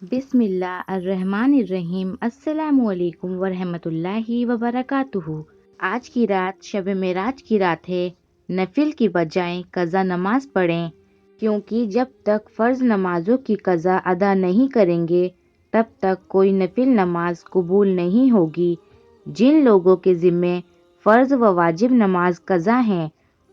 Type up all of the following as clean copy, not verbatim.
بسم اللہ الرحمن الرحیم۔ السلام علیکم ورحمۃ اللہ وبرکاتہ۔ آج کی رات شب معراج کی رات ہے۔ نفل کی بجائے قضا نماز پڑھیں، کیونکہ جب تک فرض نمازوں کی قضا ادا نہیں کریں گے تب تک کوئی نفل نماز قبول نہیں ہوگی۔ جن لوگوں کے ذمے فرض و واجب نماز قضا ہیں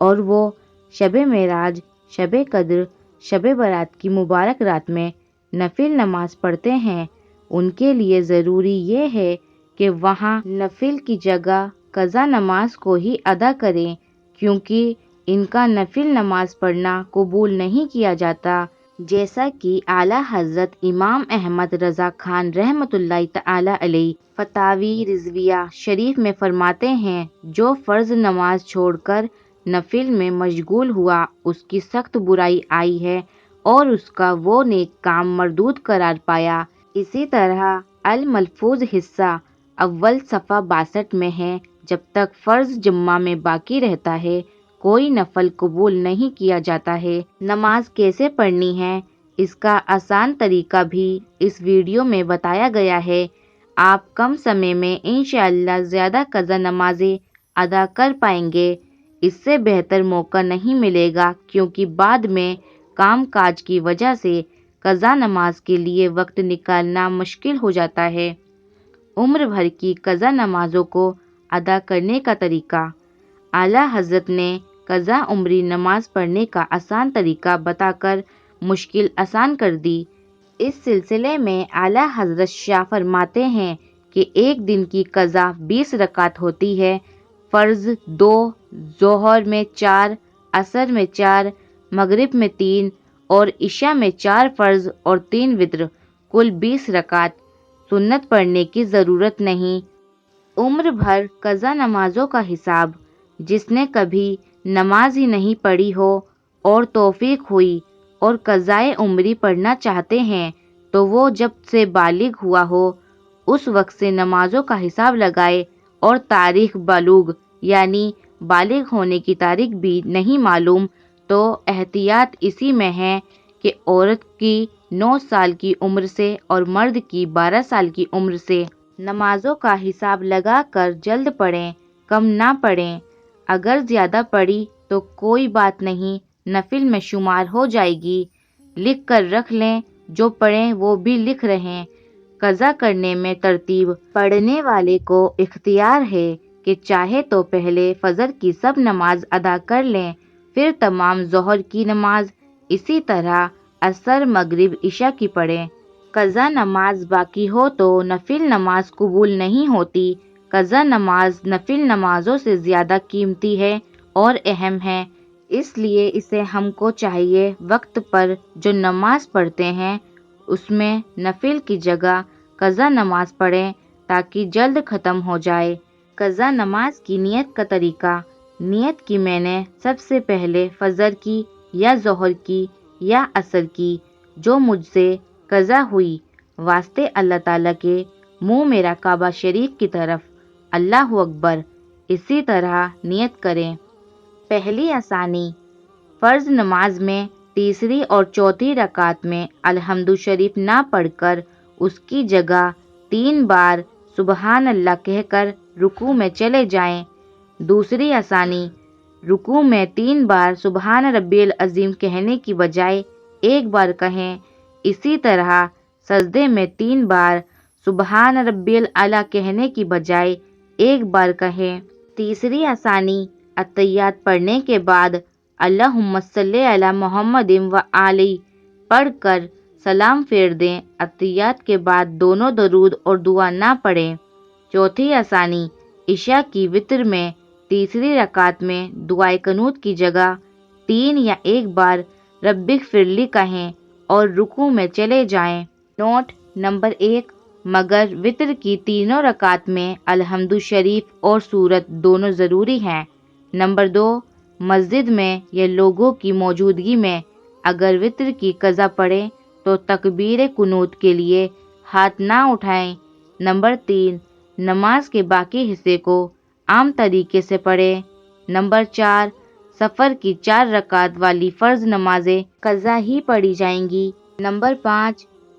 اور وہ شب معراج، شب قدر، شب برات کی مبارک رات میں نفل نماز پڑھتے ہیں، ان کے لیے ضروری یہ ہے کہ وہاں نفل کی جگہ قضا نماز کو ہی ادا کریں، کیونکہ ان کا نفل نماز پڑھنا قبول نہیں کیا جاتا، جیسا کہ اعلیٰ حضرت امام احمد رضا خان رحمۃ اللہ تعالی علیہ فتاوی رضویہ شریف میں فرماتے ہیں، جو فرض نماز چھوڑ کر نفل میں مشغول ہوا اس کی سخت برائی آئی ہے اور اس کا وہ نیک کام مردود قرار پایا۔ اسی طرح الملفوظ حصہ اول صفحہ 62 میں ہے، جب تک فرض جمعہ میں باقی رہتا ہے کوئی نفل قبول نہیں کیا جاتا ہے۔ نماز کیسے پڑھنی ہے، اس کا آسان طریقہ بھی اس ویڈیو میں بتایا گیا ہے۔ آپ کم سمے میں انشاءاللہ زیادہ قضا نمازیں ادا کر پائیں گے۔ اس سے بہتر موقع نہیں ملے گا، کیونکہ بعد میں کام کاج کی وجہ سے قضا نماز کے لیے وقت نکالنا مشکل ہو جاتا ہے۔ عمر بھر کی قضا نمازوں کو ادا کرنے کا طریقہ۔ اعلیٰ حضرت نے قضا عمری نماز پڑھنے کا آسان طریقہ بتا کر مشکل آسان کر دی۔ اس سلسلے میں اعلیٰ حضرت شاہ فرماتے ہیں کہ ایک دن کی قضا 20 رکعت ہوتی ہے۔ فرض 2، ظہر میں 4، عصر میں 4، مغرب میں 3 اور عشاء میں 4 فرض اور 3 وتر، کل 20 رکعت۔ سنت پڑھنے کی ضرورت نہیں۔ عمر بھر قضا نمازوں کا حساب۔ جس نے کبھی نماز ہی نہیں پڑھی ہو اور توفیق ہوئی اور قضائے عمری پڑھنا چاہتے ہیں تو وہ جب سے بالغ ہوا ہو اس وقت سے نمازوں کا حساب لگائے، اور تاریخ بلوغ یعنی بالغ ہونے کی تاریخ بھی نہیں معلوم تو احتیاط اسی میں ہے کہ عورت کی 9 سال کی عمر سے اور مرد کی 12 سال کی عمر سے نمازوں کا حساب لگا کر جلد پڑھیں، کم نہ پڑھیں۔ اگر زیادہ پڑھی تو کوئی بات نہیں، نفل میں شمار ہو جائے گی۔ لکھ کر رکھ لیں، جو پڑھیں وہ بھی لکھ رہیں۔ قضا کرنے میں ترتیب۔ پڑھنے والے کو اختیار ہے کہ چاہے تو پہلے فجر کی سب نماز ادا کر لیں، پھر تمام ظہر کی نماز، اسی طرح عصر، مغرب، عشاء کی پڑھیں۔ قضا نماز باقی ہو تو نفل نماز قبول نہیں ہوتی۔ قضا نماز نفل نمازوں سے زیادہ قیمتی ہے اور اہم ہے، اس لیے اسے ہم کو چاہیے وقت پر جو نماز پڑھتے ہیں اس میں نفل کی جگہ قضا نماز پڑھیں تاکہ جلد ختم ہو جائے۔ قضا نماز کی نیت کا طریقہ۔ نیت کی میں نے سب سے پہلے فجر کی یا ظہر کی یا عصر کی جو مجھ سے قضا ہوئی، واسطے اللہ تعالیٰ کے، منہ میرا کعبہ شریف کی طرف، اللہ اکبر، اسی طرح نیت کریں۔ پہلی آسانی۔ فرض نماز میں تیسری اور چوتھی رکعت میں الحمد شریف نہ پڑھ کر اس کی جگہ 3 بار سبحان اللہ کہہ کر رکوع میں چلے جائیں۔ دوسری آسانی۔ رکوع میں 3 بار سبحان ربی العظیم کہنے کی بجائے 1 بار کہیں، اسی طرح سجدے میں 3 بار سبحان ربی الاعلیٰ کہنے کی بجائے 1 بار کہیں۔ تیسری آسانی۔ اتحیات پڑھنے کے بعد اللہم صلی علی محمد و آلہ پڑھ کر سلام پھیر دیں۔ اتحیات کے بعد دونوں درود اور دعا نہ پڑھیں۔ چوتھی آسانی۔ عشاء کی وتر میں تیسری رکعت میں دعائے قنوت کی جگہ 3 یا 1 بار رب اغفر لی کہیں اور رکوع میں چلے جائیں۔ Note number 1۔ مگر وتر کی تینوں رکعت میں الحمد شریف اور سورت دونوں ضروری ہیں۔ نمبر 2۔ مسجد میں یا لوگوں کی موجودگی میں اگر وتر کی قضا پڑھیں تو تکبیر قنوت کے لیے ہاتھ نہ اٹھائیں۔ نمبر 3۔ نماز کے باقی حصے کو عام طریقے سے پڑھیں۔ نمبر 4۔ سفر کی 4 رکعت والی فرض نمازیں قضا ہی پڑھی جائیں گی۔ نمبر 5۔